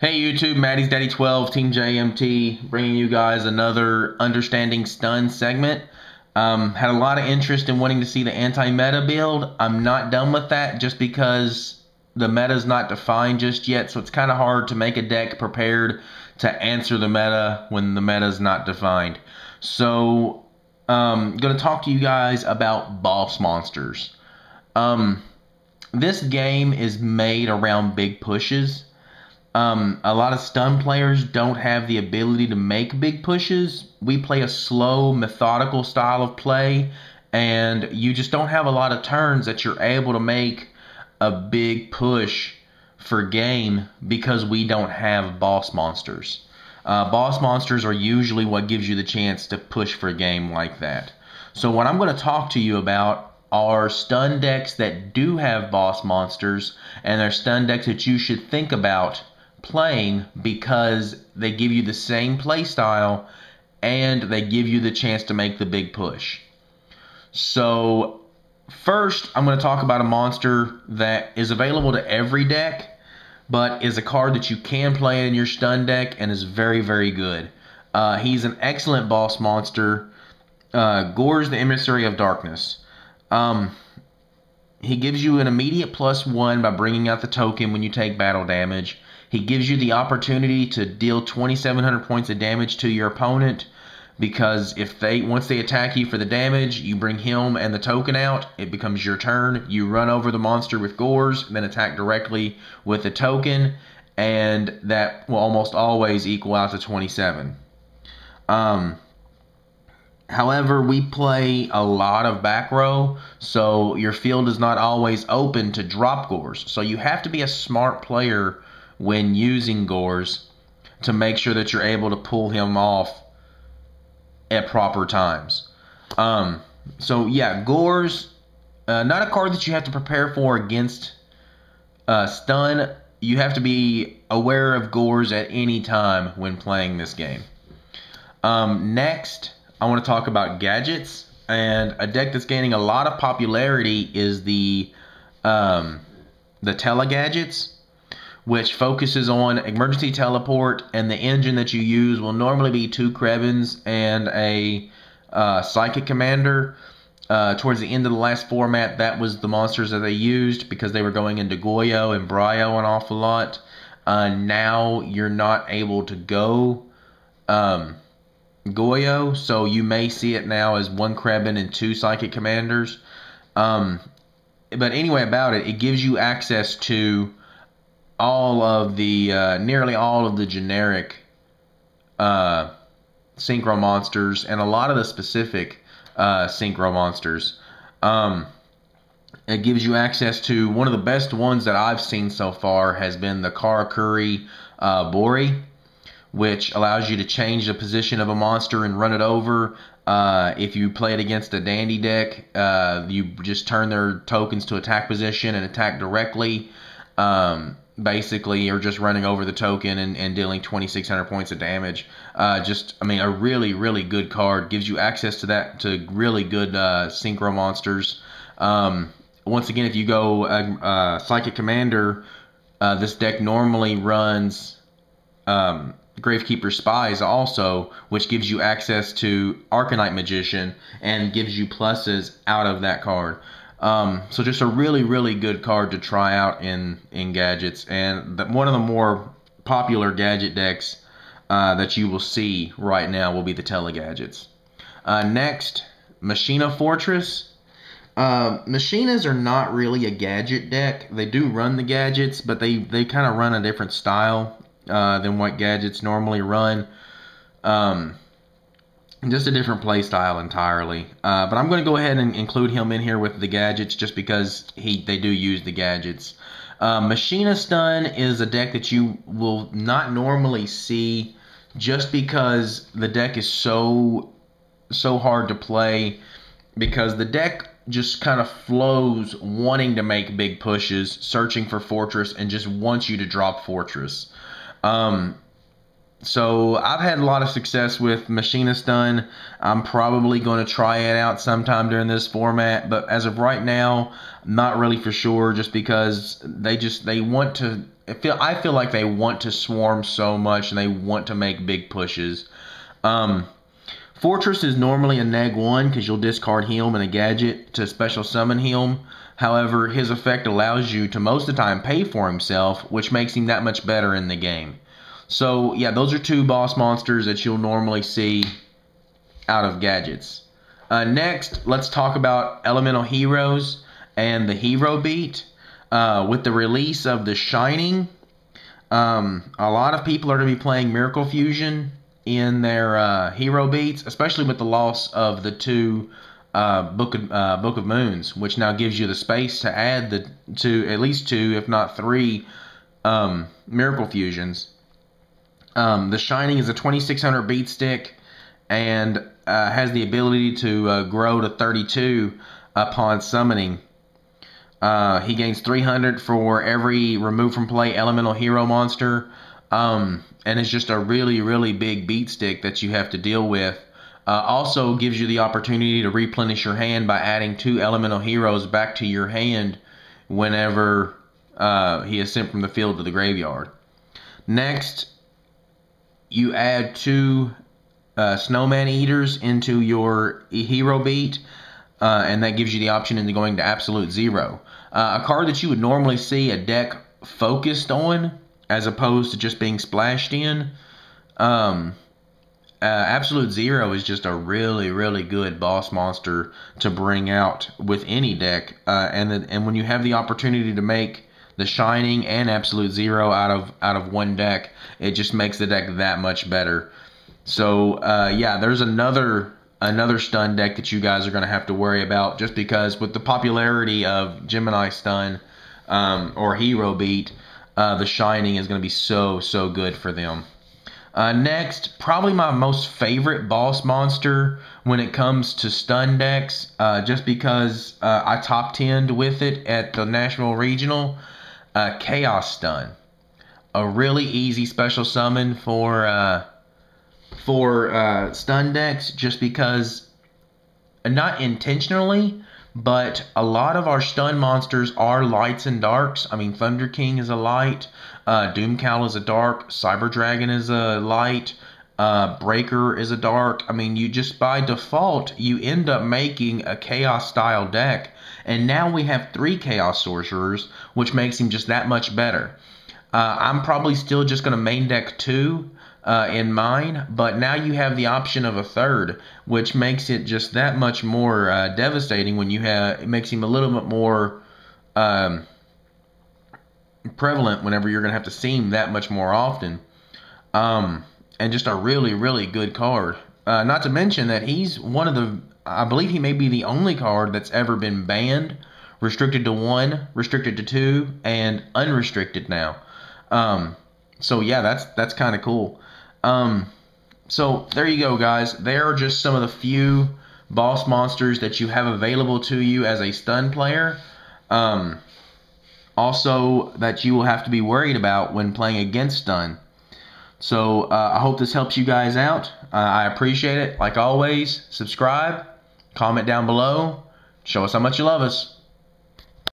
Hey YouTube, Maddie's Daddy 12, Team JMT, bringing you guys another Understanding Stun segment. Had a lot of interest in wanting to see the anti-meta build. I'm not done with that just because the meta is not defined just yet, so it's kind of hard to make a deck prepared to answer the meta when the meta is not defined. So, going to talk to you guys about boss monsters. This game is made around big pushes. A lot of stun players don't have the ability to make big pushes. We play a slow, methodical style of play, and you just don't have a lot of turns that you're able to make a big push for game because we don't have boss monsters. Boss monsters are usually what gives you the chance to push for a game like that. So what I'm going to talk to you about are stun decks that do have boss monsters, and they're stun decks that you should think about playing because they give you the same play style and they give you the chance to make the big push. So first, I'm going to talk about a monster that is available to every deck, but is a card that you can play in your stun deck and is very, very good. He's an excellent boss monster. Gores, the Emissary of Darkness. He gives you an immediate +1 by bringing out the token when you take battle damage. He gives you the opportunity to deal 2,700 points of damage to your opponent because once they attack you for the damage, you bring him and the token out. It becomes your turn. You run over the monster with Gores, then attack directly with the token, and that will almost always equal out to 27. However, we play a lot of back row, so your field is not always open to drop Gores. So you have to be a smart player when using Gores to make sure that you're able to pull him off at proper times. So yeah, Gores, not a card that you have to prepare for against stun. You have to be aware of Gores at any time when playing this game. Next, I want to talk about gadgets, and a deck that's gaining a lot of popularity is the Telegadgets, which focuses on emergency teleport, and the engine that you use will normally be 2 Krebins and a Psychic Commander. Towards the end of the last format, that was the monsters that they used because they were going into YuGiOh and Bryo an awful lot. Now you're not able to go YuGiOh, so you may see it now as 1 Krebin and 2 Psychic Commanders. But anyway about it, it gives you access to all of the nearly all of the generic synchro monsters and a lot of the specific synchro monsters. It gives you access to one of the best ones that I've seen so far has been the Karakuri Bori, which allows you to change the position of a monster and run it over. If you play it against a Dandy deck, you just turn their tokens to attack position and attack directly. Basically, you're just running over the token and dealing 2,600 points of damage. I mean, a really, really good card. Gives you access to really good synchro monsters. Once again, if you go Psychic Commander, this deck normally runs Gravekeeper Spies also, which gives you access to Arcanite Magician and gives you pluses out of that card. So just a really, really good card to try out in gadgets, and one of the more popular gadget decks that you will see right now will be the Telegadgets. Next, Machina Fortress. Machinas are not really a gadget deck. They do run the gadgets, but they kind of run a different style than what gadgets normally run. Just a different play style entirely. But I'm going to go ahead and include him in here with the gadgets just because they do use the gadgets. Machina Stun is a deck that you will not normally see just because the deck is so hard to play, because the deck just kind of flows wanting to make big pushes, searching for Fortress, and just wants you to drop Fortress. So I've had a lot of success with Machina Stun. I'm probably going to try it out sometime during this format, but as of right now, not really for sure, just because they want to I feel like they want to swarm so much and they want to make big pushes. Fortress is normally a neg 1 because you'll discard Helm and a gadget to special summon Helm. However, his effect allows you to most of the time pay for himself, which makes him that much better in the game. So yeah, those are 2 boss monsters that you'll normally see out of gadgets. Next, let's talk about elemental heroes and the hero beat. With the release of the Shining, a lot of people are going to be playing Miracle Fusion in their hero beats, especially with the loss of the 2 Book of Moons, which now gives you the space to add at least 2, if not 3, Miracle Fusions. The Shining is a 2600 beat stick and has the ability to grow to 32 upon summoning. He gains 300 for every remove from play elemental hero monster, and it's just a really, really big beat stick that you have to deal with. Also gives you the opportunity to replenish your hand by adding 2 elemental heroes back to your hand whenever he is sent from the field to the graveyard. Next, you add 2 Snowman Eaters into your hero beat, and that gives you the option into going to Absolute Zero. A card that you would normally see a deck focused on as opposed to just being splashed in. Absolute Zero is just a really, really good boss monster to bring out with any deck. And when you have the opportunity to make the Shining and Absolute Zero out of one deck, it just makes the deck that much better. So yeah, there's another stun deck that you guys are going to have to worry about, just because with the popularity of Gemini Stun or Hero Beat, the Shining is going to be so good for them. Next, probably my most favorite boss monster when it comes to stun decks, just because I top 10'd with it at the National Regional, Chaos Stun. A really easy special summon for stun decks, just because, not intentionally, but a lot of our stun monsters are lights and darks. I mean, Thunder King is a light, Doomcowl is a dark, Cyber Dragon is a light, Breaker is a dark. I mean, you just by default, you end up making a Chaos style deck, and now we have 3 Chaos Sorcerers, which makes him just that much better. I'm probably still just going to main deck 2 in mine, but now you have the option of a 3rd, which makes it just that much more devastating when you have, it makes him a little bit more prevalent whenever you're going to have to see him that much more often. And just a really, really good card. Not to mention that he's one of the, I believe he may be the only card that's ever been banned, restricted to 1, restricted to 2, and unrestricted now. So yeah, that's kind of cool. So there you go, guys. There are just some of the few boss monsters that you have available to you as a stun player. Also that you will have to be worried about when playing against stun. So I hope this helps you guys out. I appreciate it. Like always, subscribe, comment down below, show us how much you love us.